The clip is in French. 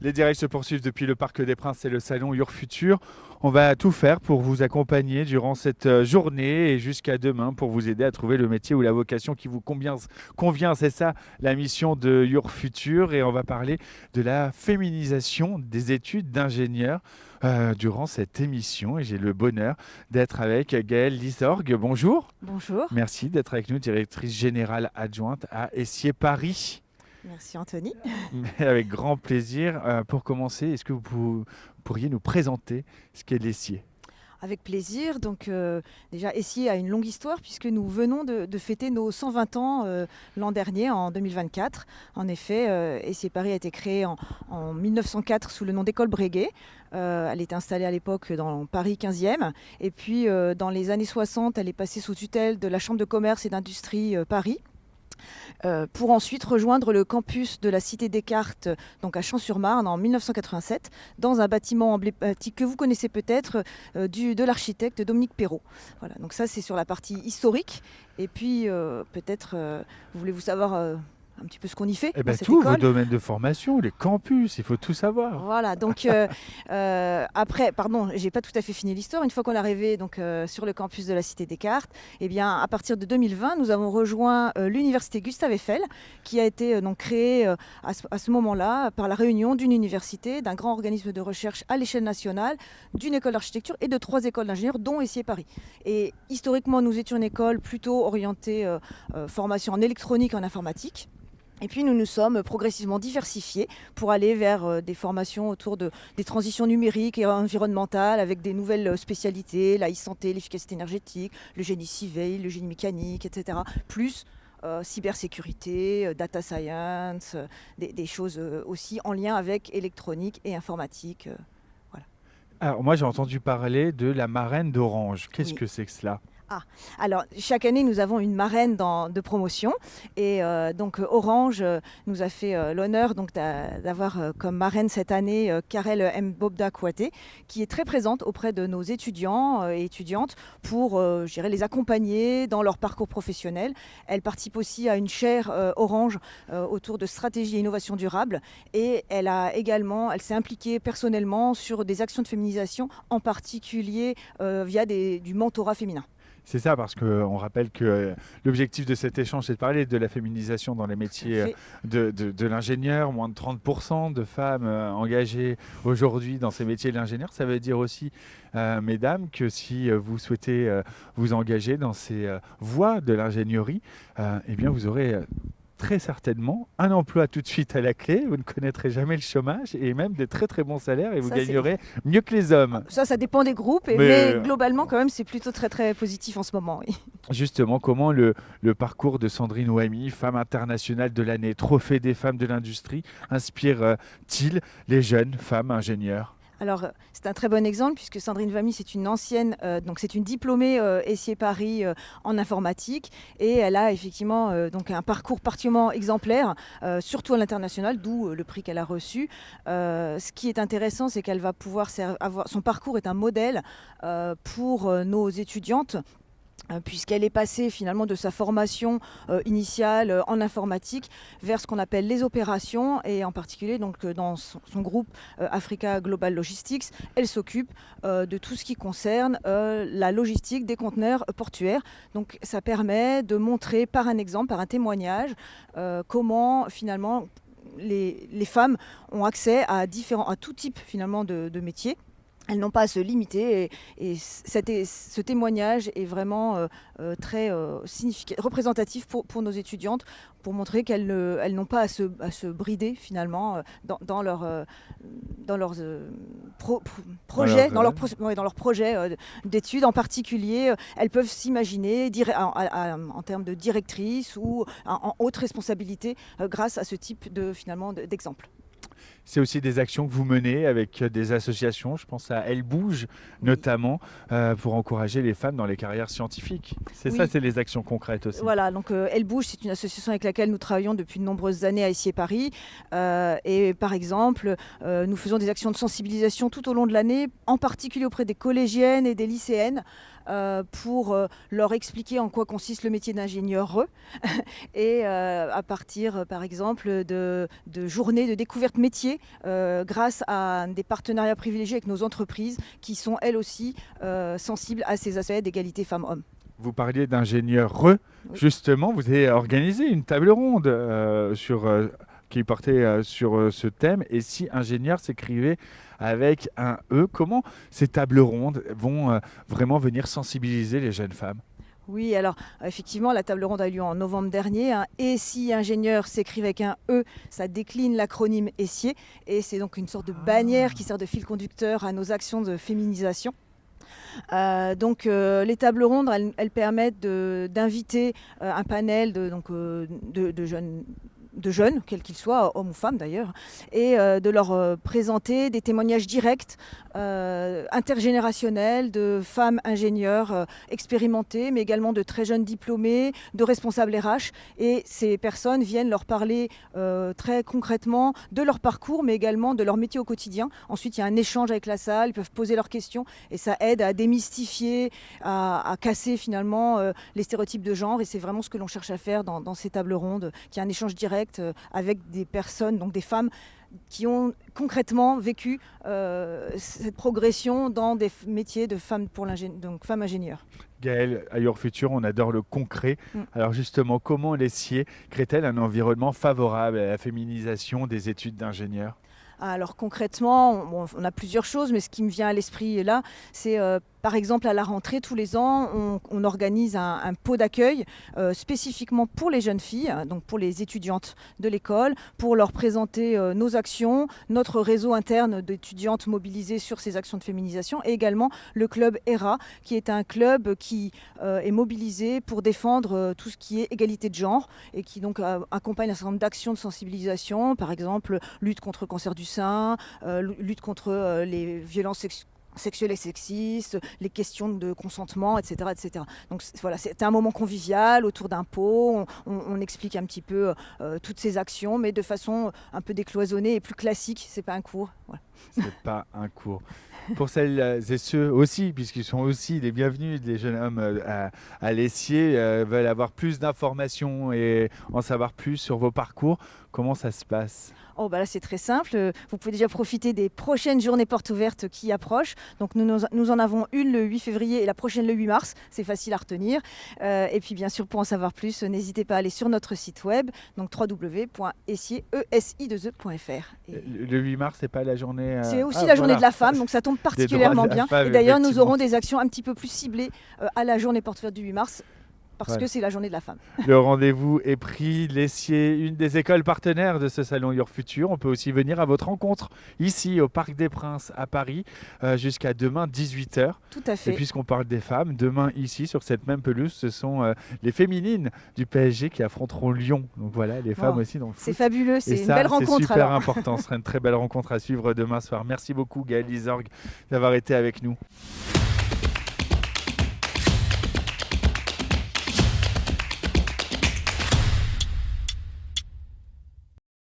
Les directs se poursuivent depuis le Parc des Princes et le salon Your Futur. On va tout faire pour vous accompagner durant cette journée et jusqu'à demain pour vous aider à trouver le métier ou la vocation qui vous convient. C'est ça la mission de Your Futur. Et on va parler de la féminisation des études d'ingénieur durant cette émission. Et j'ai le bonheur d'être avec Gaëlle Lisorgue. Bonjour. Bonjour. Merci d'être avec nous, directrice générale adjointe à Essier Paris. Merci Anthony. Mais avec grand plaisir. Pour commencer, est-ce que vous pourriez nous présenter ce qu'est l'Essier? Avec plaisir. Donc déjà, Essier a une longue histoire puisque nous venons de fêter nos 120 ans l'an dernier, en 2024. En effet, Essier Paris a été créé en 1904 sous le nom d'École Breguet. Elle était installée à l'époque dans Paris 15e. Et puis dans les années 60, elle est passée sous tutelle de la Chambre de commerce et d'industrie Paris. Pour ensuite rejoindre le campus de la Cité Descartes, donc à Champs-sur-Marne en 1987, dans un bâtiment emblématique que vous connaissez peut-être, de l'architecte Dominique Perrault. Voilà, donc ça c'est sur la partie historique. Et puis peut-être, voulez-vous savoir un petit peu ce qu'on y fait Eh dans bien, cette tous vos école? domaines de formation, les campus, il faut tout savoir. Voilà, donc après, pardon, j'ai pas tout à fait fini l'histoire. Une fois qu'on est arrivé donc, sur le campus de la Cité Descartes, eh bien, à partir de 2020, nous avons rejoint l'université Gustave Eiffel, qui a été donc créée à ce moment-là par la réunion d'une université, d'un grand organisme de recherche à l'échelle nationale, d'une école d'architecture et de 3 écoles d'ingénieurs, dont Essier Paris. Et historiquement, nous étions une école plutôt orientée formation en électronique et en informatique. Et puis nous nous sommes progressivement diversifiés pour aller vers des formations autour des transitions numériques et environnementales avec des nouvelles spécialités, la e-santé, l'efficacité énergétique, le génie civil, le génie mécanique, etc. Plus cybersécurité, data science, des choses aussi en lien avec électronique et informatique. Voilà. Alors, moi, j'ai entendu parler de la marraine d'Orange. Qu'est-ce Oui. que c'est que cela? Alors, chaque année, nous avons une marraine de promotion. Et donc, Orange nous a fait l'honneur donc, d'avoir comme marraine cette année Karel M. Bobda Kouaté, qui est très présente auprès de nos étudiants et étudiantes pour je dirais, les accompagner dans leur parcours professionnel. Elle participe aussi à une chaire Orange autour de stratégie et innovation durable. Et elle s'est impliquée personnellement sur des actions de féminisation, en particulier via du mentorat féminin. C'est ça, parce qu'on rappelle que l'objectif de cet échange, c'est de parler de la féminisation dans les Tout à métiers fait. de l'ingénieur. Moins de 30% de femmes engagées aujourd'hui dans ces métiers de l'ingénieur. Ça veut dire aussi, mesdames, que si vous souhaitez vous engager dans ces voies de l'ingénierie, eh bien, vous aurez très certainement un emploi tout de suite à la clé. Vous ne connaîtrez jamais le chômage et même des très très bons salaires et vous Ça, c'est gagnerez mieux que les hommes. Ça dépend des groupes, Mais mais globalement, quand même, c'est plutôt très, très positif en ce moment. Oui. justement, comment le parcours de Sandrine Ouamy, femme internationale de l'année, trophée des femmes de l'industrie, inspire-t-il les jeunes femmes ingénieures? Alors, c'est un très bon exemple puisque Sandrine Vamy, c'est une ancienne, donc c'est une diplômée Essier Paris en informatique et elle a effectivement donc un parcours particulièrement exemplaire, surtout à l'international, d'où le prix qu'elle a reçu. Ce qui est intéressant, c'est qu'elle va pouvoir son parcours est un modèle pour nos étudiantes, puisqu'elle est passée finalement de sa formation initiale en informatique vers ce qu'on appelle les opérations et en particulier donc, dans son groupe Africa Global Logistics, elle s'occupe de tout ce qui concerne la logistique des conteneurs portuaires. Donc ça permet de montrer par un exemple, par un témoignage, comment finalement les femmes ont accès à tout type finalement de métiers. Elles n'ont pas à se limiter et ce témoignage est vraiment très représentatif pour nos étudiantes pour montrer qu'elles n'ont pas à se brider finalement dans leurs projets, dans leurs projets d'études en particulier. Elles peuvent s'imaginer en termes de directrice ou en haute responsabilité grâce à ce type d'exemple. C'est aussi des actions que vous menez avec des associations, je pense à Elle Bouge notamment, pour encourager les femmes dans les carrières scientifiques. C'est Oui. ça, c'est les actions concrètes aussi. Voilà, donc Elle Bouge, c'est une association avec laquelle nous travaillons depuis de nombreuses années à Essier Paris. Et par exemple, nous faisons des actions de sensibilisation tout au long de l'année, en particulier auprès des collégiennes et des lycéennes, pour leur expliquer en quoi consiste le métier d'ingénieur et à partir par exemple de journées de découverte métier grâce à des partenariats privilégiés avec nos entreprises qui sont elles aussi sensibles à ces aspects d'égalité femmes-hommes. Vous parliez d'ingénieur justement, vous avez organisé une table ronde qui portait sur ce thème. Et si ingénieur s'écrivait avec un E, comment ces tables rondes vont vraiment venir sensibiliser les jeunes femmes? Oui, alors effectivement, la table ronde a eu lieu en novembre dernier. Et si ingénieur s'écrit avec un E, ça décline l'acronyme ESSIer. Et c'est donc une sorte de bannière qui sert de fil conducteur à nos actions de féminisation. Les tables rondes, elles permettent d'inviter un panel de jeunes, quels qu'ils soient, hommes ou femmes d'ailleurs, et de leur présenter des témoignages directs, intergénérationnels, de femmes ingénieurs expérimentées, mais également de très jeunes diplômés, de responsables RH. Et ces personnes viennent leur parler très concrètement de leur parcours, mais également de leur métier au quotidien. Ensuite, il y a un échange avec la salle, ils peuvent poser leurs questions, et ça aide à démystifier, à casser finalement les stéréotypes de genre. Et c'est vraiment ce que l'on cherche à faire dans ces tables rondes, qui est un échange direct avec des personnes, donc des femmes qui ont concrètement vécu cette progression dans des métiers de femmes femmes ingénieures. Gaëlle, à Your Future, on adore le concret. Alors justement, comment l'ESSIer crée-t-elle un environnement favorable à la féminisation des études d'ingénieurs? Alors concrètement, on a plusieurs choses, mais ce qui me vient à l'esprit là, c'est par exemple à la rentrée, tous les ans, on organise un pot d'accueil spécifiquement pour les jeunes filles, donc pour les étudiantes de l'école, pour leur présenter nos actions, notre réseau interne d'étudiantes mobilisées sur ces actions de féminisation, et également le club ERA, qui est un club qui est mobilisé pour défendre tout ce qui est égalité de genre, et qui donc accompagne un certain nombre d'actions de sensibilisation, par exemple lutte contre le cancer du sein, lutte contre les violences sexuelles et sexistes, les questions de consentement, etc. etc. Donc voilà, c'est un moment convivial autour d'un pot, on explique un petit peu toutes ces actions, mais de façon un peu décloisonnée et plus classique, c'est pas un cours. Voilà. C'est pas un cours. Pour celles et ceux aussi, puisqu'ils sont aussi les bienvenus, les jeunes hommes à l'ESSIer, veulent avoir plus d'informations et en savoir plus sur vos parcours, comment ça se passe? Là, c'est très simple. Vous pouvez déjà profiter des prochaines journées portes ouvertes qui approchent. Donc, nous en avons une le 8 février et la prochaine le 8 mars. C'est facile à retenir. Et puis, bien sûr, pour en savoir plus, n'hésitez pas à aller sur notre site web, donc www.essier.fr. Le 8 mars, c'est pas la journée... C'est aussi la journée de la femme, donc ça tombe particulièrement bien. Et d'ailleurs, nous aurons des actions un petit peu plus ciblées à la journée porte ouverte du 8 mars. Parce que c'est la journée de la femme. Le rendez-vous est pris. L'ESSIer, une des écoles partenaires de ce salon Your Future. On peut aussi venir à votre rencontre ici au Parc des Princes à Paris jusqu'à demain 18h. Tout à fait. Et puisqu'on parle des femmes, demain ici sur cette même pelouse, ce sont les féminines du PSG qui affronteront Lyon. Donc voilà, les femmes aussi dans le foot. C'est fabuleux, c'est une belle rencontre. C'est super important. Ce sera une très belle rencontre à suivre demain soir. Merci beaucoup Gaëlle Lizorgue d'avoir été avec nous.